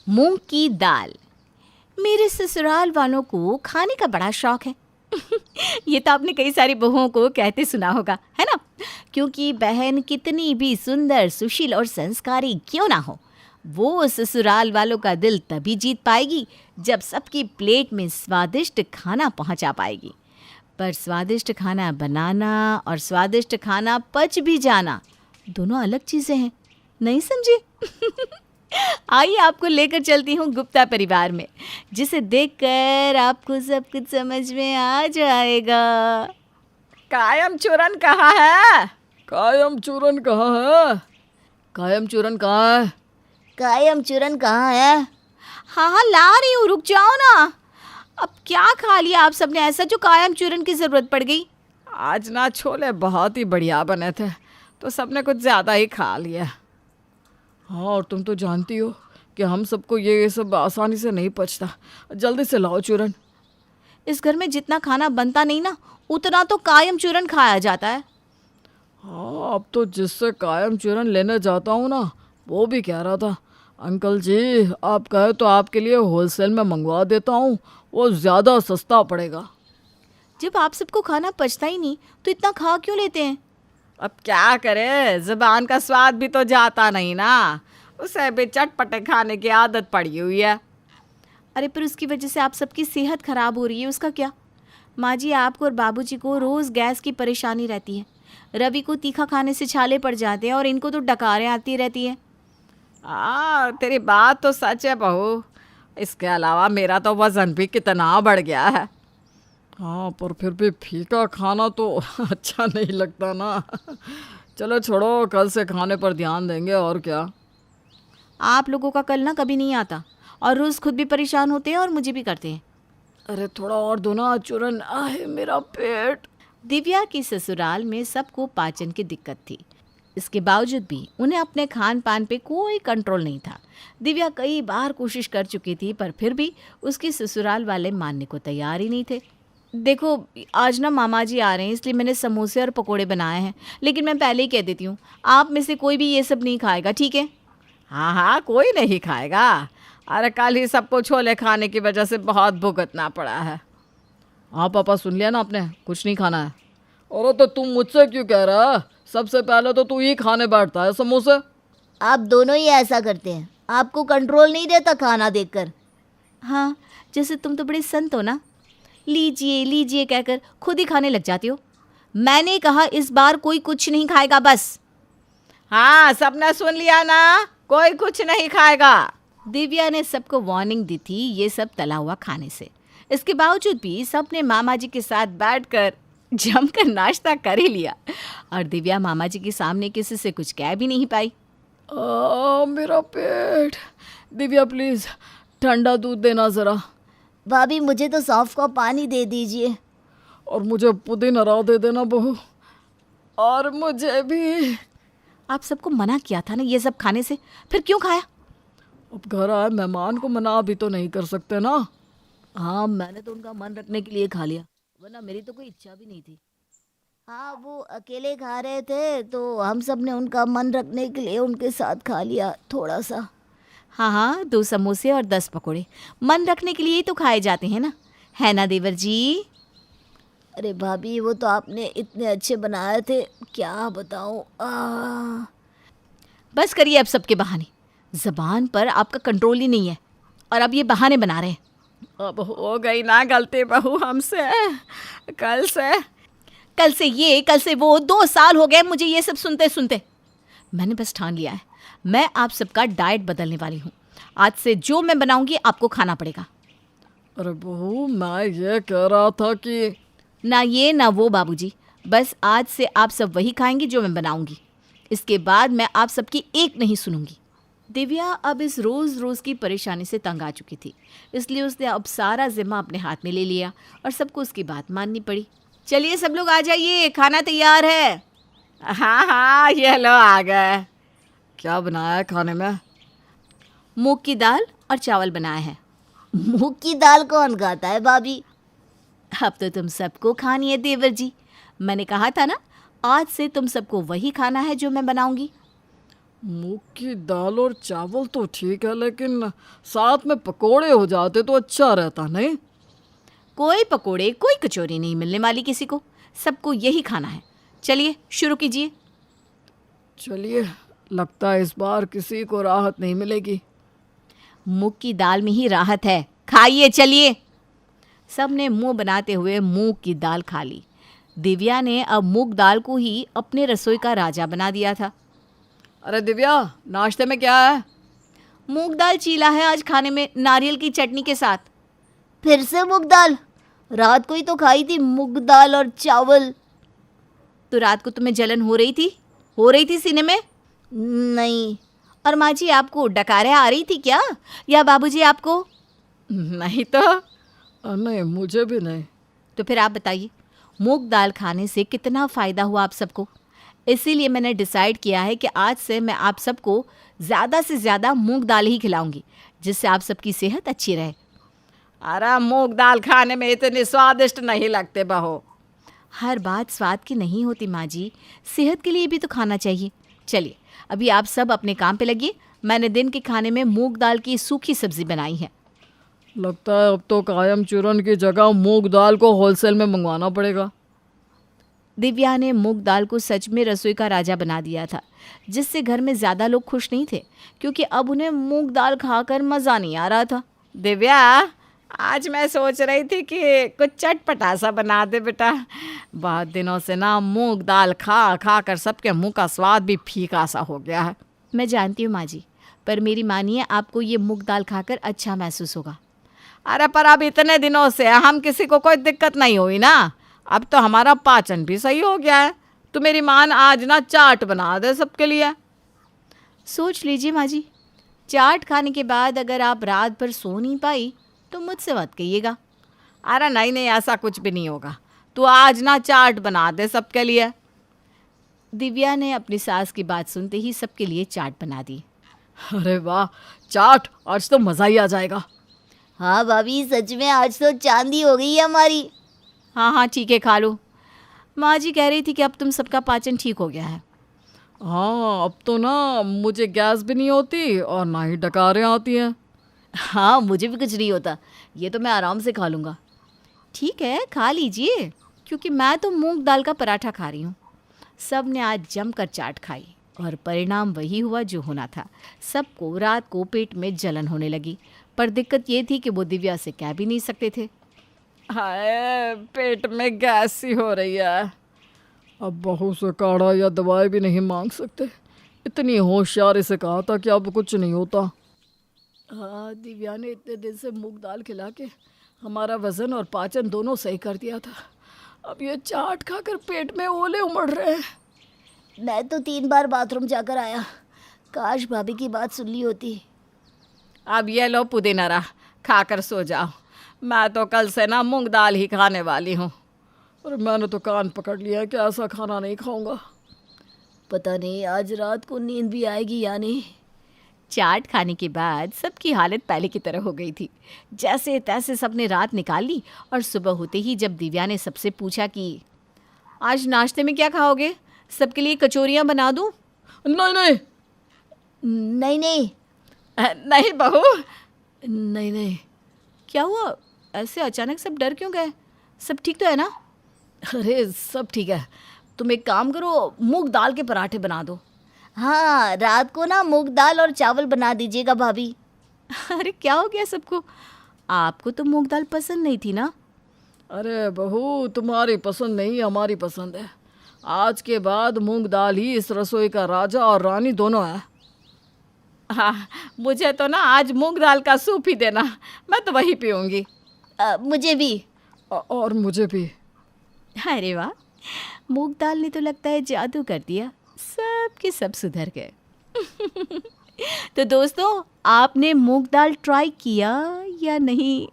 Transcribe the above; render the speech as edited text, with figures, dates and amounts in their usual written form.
मूंग की दाल। मेरे ससुराल वालों को खाने का बड़ा शौक है। ये तो आपने कई सारी बहुओं को कहते सुना होगा, है ना? क्योंकि बहन कितनी भी सुंदर, सुशील और संस्कारी क्यों ना हो, वो ससुराल वालों का दिल तभी जीत पाएगी जब सबकी प्लेट में स्वादिष्ट खाना पहुंचा पाएगी। पर स्वादिष्ट खाना बनाना और स्वादिष्ट खाना पच भी जाना दोनों अलग चीज़ें हैं, नहीं समझे? आइए आपको लेकर चलती हूँ गुप्ता परिवार में, जिसे देखकर आपको सब कुछ समझ में आ जाएगा। कायम चूरन कहाँ है? कायम चूरन कहाँ है? कायम चूरन कहाँ है? कायम चूरन कहाँ है? हाँ हाँ ला रही हूँ, रुक जाओ ना। अब क्या खा लिया आप सबने ऐसा जो कायम चूरन की ज़रूरत पड़ गई? आज ना छोले बहुत ही बढ़िया बने थे, तो सबने कुछ ज़्यादा ही खा लिया। हाँ, और तुम तो जानती हो कि हम सबको ये सब आसानी से नहीं पचता। जल्दी से लाओ चूरन। इस घर में जितना खाना बनता नहीं ना, उतना तो कायम चूरन खाया जाता है। हाँ, अब तो जिससे कायम चूरन लेने जाता हूँ ना, वो भी कह रहा था, अंकल जी आप कहे तो आपके लिए होलसेल में मंगवा देता हूँ, वो ज़्यादा सस्ता पड़ेगा। जब आप सबको खाना पचता ही नहीं तो इतना खा क्यों लेते हैं? अब क्या करे, ज़बान का स्वाद भी तो जाता नहीं ना, उसे भी चटपटे खाने की आदत पड़ी हुई है। अरे पर उसकी वजह से आप सबकी सेहत खराब हो रही है, उसका क्या? माँ जी, आपको और बाबूजी को रोज़ गैस की परेशानी रहती है। रवि को तीखा खाने से छाले पड़ जाते हैं और इनको तो डकारें आती रहती है। तेरी बात तो सच है बहू। इसके अलावा मेरा तो वज़न भी कितना बढ़ गया है। हाँ, पर फिर भी फीका खाना तो अच्छा नहीं लगता ना। चलो छोड़ो, कल से खाने पर ध्यान देंगे, और क्या। आप लोगों का कल ना कभी नहीं आता, और रोज़ खुद भी परेशान होते हैं और मुझे भी करते हैं। अरे थोड़ा और दो ना चूरन, आहे मेरा पेट। दिव्या की ससुराल में सबको पाचन की दिक्कत थी। इसके बावजूद भी उन्हें अपने खान पान पे कोई कंट्रोल नहीं था। दिव्या कई बार कोशिश कर चुकी थी, पर फिर भी उसके ससुराल वाले मानने को तैयार ही नहीं थे। देखो, आज ना मामा जी आ रहे हैं, इसलिए मैंने समोसे और पकोड़े बनाए हैं, लेकिन मैं पहले ही कह देती हूँ, आप में से कोई भी ये सब नहीं खाएगा, ठीक है? हाँ हाँ, कोई नहीं खाएगा। अरे कल ही सबको छोले खाने की वजह से बहुत भुगतना पड़ा है। हाँ पापा, सुन लिया ना आपने, कुछ नहीं खाना है। और तो तुम मुझसे क्यों कह रहा है? सबसे पहले तो तू ही खाने बैठता है समोसे। आप दोनों ही ऐसा करते हैं, आपको कंट्रोल नहीं देता खाना देखकर। हाँ, जैसे तुम तो बड़े संत हो ना, लीजिए लीजिए कहकर खुद ही खाने लग जाती हो। मैंने कहा इस बार कोई कुछ नहीं खाएगा, बस। हाँ, सबने सुन लिया ना, कोई कुछ नहीं खाएगा। दिव्या ने सबको वार्निंग दी थी ये सब तला हुआ खाने से। इसके बावजूद भी सबने मामा जी के साथ बैठकर जमकर नाश्ता कर ही लिया, और दिव्या मामा जी के सामने किसी से कुछ कह भी नहीं पाई। मेरा पेट। दिव्या प्लीज ठंडा दूध देना ज़रा। भाभी मुझे तो सौंफ का पानी दे दीजिए। और मुझे पुदीना राव दे देना बहू। और मुझे भी। आप सबको मना किया था ना ये सब खाने से, फिर क्यों खाया? अब घर आए मेहमान को मना भी तो नहीं कर सकते ना। हाँ, मैंने तो उनका मन रखने के लिए खा लिया, वरना मेरी तो कोई इच्छा भी नहीं थी। हाँ, वो अकेले खा रहे थे तो हम सब ने उनका मन रखने के लिए उनके साथ खा लिया थोड़ा सा। हाँ हाँ, 2 समोसे और 10 पकोड़े मन रखने के लिए ही तो खाए जाते हैं ना, है ना देवर जी? अरे भाभी, वो तो आपने इतने अच्छे बनाए थे, क्या बताऊँ। बस करिए अब सबके बहाने, ज़बान पर आपका कंट्रोल ही नहीं है, और अब ये बहाने बना रहे हैं। अब हो गई ना गलती बहू हमसे। कल से ये कल से वो, 2 साल हो गए मुझे ये सब सुनते सुनते। मैंने बस ठान लिया है, मैं आप सबका डाइट बदलने वाली हूँ। आज से जो मैं बनाऊंगी आपको खाना पड़ेगा। अरे बहू, मैं ये कह रहा था कि ना ये ना वो बाबूजी, बस आज से आप सब वही खाएंगे जो मैं बनाऊंगी। इसके बाद मैं आप सबकी एक नहीं सुनूंगी। दिव्या अब इस रोज़ रोज़ की परेशानी से तंग आ चुकी थी, इसलिए उसने अब सारा जिम्मा अपने हाथ में ले लिया और सबको उसकी बात माननी पड़ी। चलिए सब लोग आ जाइए, खाना तैयार है। हाँ हाँ, ये लो आ गए। क्या बनाया है खाने में? मूंग की दाल और चावल बनाए हैं। मूंग की दाल कौन खाता है भाभी? अब तो तुम सबको खानी है देवर जी, मैंने कहा था ना, आज से तुम सबको वही खाना है जो मैं बनाऊंगी। मूंग की दाल और चावल तो ठीक है, लेकिन साथ में पकोड़े हो जाते तो अच्छा रहता नहीं? कोई पकोड़े कोई कचौरी नहीं मिलने वाली किसी को, सबको यही खाना है। चलिए शुरू कीजिए। चलिए, लगता है इस बार किसी को राहत नहीं मिलेगी। मूंग की दाल में ही राहत है, खाइए चलिए। सबने मुंह बनाते हुए मूंग की दाल खा ली। दिव्या ने अब मूंग दाल को ही अपने रसोई का राजा बना दिया था। अरे दिव्या, नाश्ते में क्या है? मूंग दाल चीला है आज खाने में, नारियल की चटनी के साथ। फिर से मूंग दाल? रात को ही तो खाई थी मूंग दाल और चावल। तो रात को तुम्हें जलन हो रही थी सीने में? नहीं। और माँ जी आपको डकारे आ रही थी क्या, या बाबूजी आपको? नहीं तो। नहीं, मुझे भी नहीं। तो फिर आप बताइए, मूंग दाल खाने से कितना फ़ायदा हुआ आप सबको। इसीलिए मैंने डिसाइड किया है कि आज से मैं आप सबको ज़्यादा से ज़्यादा मूंग दाल ही खिलाऊंगी, जिससे आप सबकी सेहत अच्छी रहे। अरे मूंग दाल खाने में इतनी स्वादिष्ट नहीं लगते बहू। हर बात स्वाद की नहीं होती माँ जी, सेहत के लिए भी तो खाना चाहिए। चलिए अभी आप सब अपने काम पे लगिए। मैंने दिन के खाने में मूंग दाल की सूखी सब्जी बनाई है। लगता है अब तो कायम चूरन की जगह मूंग दाल को होलसेल में मंगवाना पड़ेगा। दिव्या ने मूंग दाल को सच में रसोई का राजा बना दिया था, जिससे घर में ज़्यादा लोग खुश नहीं थे, क्योंकि अब उन्हें मूंग दाल खाकर मज़ा नहीं आ रहा था। दिव्या, आज मैं सोच रही थी कि कुछ चटपटा सा बना दे बेटा। बहुत दिनों से ना मूंग दाल खा खा कर सबके मुंह का स्वाद भी फीका सा हो गया है। मैं जानती हूँ माँ जी, पर मेरी मानिए आपको ये मूंग दाल खाकर अच्छा महसूस होगा। अरे पर अब इतने दिनों से हम किसी को कोई दिक्कत नहीं हुई ना। अब तो हमारा पाचन भी सही हो गया है। तो मेरी मान आज ना चाट बना दे सबके लिए। सोच लीजिए माँ जी, चाट खाने के बाद अगर आप रात भर सो नहीं पाई तो मुझसे मत कहिएगा। अरे नहीं नहीं, ऐसा कुछ भी नहीं होगा। तू आज ना चाट बना दे सबके लिए। दिव्या ने अपनी सास की बात सुनते ही सबके लिए चाट बना दी। अरे वाह, चाट! आज तो मज़ा ही आ जाएगा। हाँ भाभी, सच में आज तो चांदी हो गई है हमारी। हाँ हाँ ठीक है, खा लो। माँ जी कह रही थी कि अब तुम सबका पाचन ठीक हो गया है। हाँ, अब तो ना मुझे गैस भी नहीं होती और ना ही डकारें आती हैं। हाँ, मुझे भी कुछ नहीं होता, ये तो मैं आराम से खा लूँगा। ठीक है, खा लीजिए, क्योंकि मैं तो मूंग दाल का पराठा खा रही हूँ। सब ने आज जमकर चाट खाई और परिणाम वही हुआ जो होना था। सबको रात को पेट में जलन होने लगी, पर दिक्कत ये थी कि वो दिव्या से कह भी नहीं सकते थे। हाय, पेट में गैस सी हो रही है। अब बहू से काढ़ा या दवाई भी नहीं मांग सकते। इतनी होशियारी से कहा था कि अब कुछ नहीं होता। हाँ, दिव्या ने इतने दिन से मूंग दाल खिला के हमारा वजन और पाचन दोनों सही कर दिया था। अब ये चाट खाकर पेट में ओले उमड़ रहे हैं। मैं तो 3 बार बाथरूम जाकर आया। काश भाभी की बात सुन ली होती। अब ये लो पुदीना रहा, खाकर सो जाओ। मैं तो कल से ना मूंग दाल ही खाने वाली हूँ। अरे मैंने तो कान पकड़ लिया है कि ऐसा खाना नहीं खाऊंगा। पता नहीं आज रात को नींद भी आएगी या नहीं। चाट खाने के बाद सबकी हालत पहले की तरह हो गई थी। जैसे तैसे सबने रात निकाल ली और सुबह होते ही जब दिव्या ने सबसे पूछा कि आज नाश्ते में क्या खाओगे, सबके लिए कचौरियाँ बना दूँ? नहीं नहीं नहीं नहीं नहीं बहू, नहीं नहीं। क्या हुआ, ऐसे अचानक सब डर क्यों गए? सब ठीक तो है ना? अरे सब ठीक है, तुम एक काम करो, मूंग दाल के पराठे बना दो। हाँ, रात को ना मूंग दाल और चावल बना दीजिएगा भाभी। अरे क्या हो गया सबको? आपको तो मूंग दाल पसंद नहीं थी ना? अरे बहू, तुम्हारी पसंद नहीं हमारी पसंद है। आज के बाद मूंग दाल ही इस रसोई का राजा और रानी दोनों है। हाँ, मुझे तो ना आज मूंग दाल का सूप ही देना, मैं तो वही पीऊँगी। मुझे भी। और मुझे भी। अरे वाह, मूंग दाल ने तो लगता है जादू कर दिया, सब के सब सुधर गए। तो दोस्तों, आपने मूंग दाल ट्राई किया या नहीं?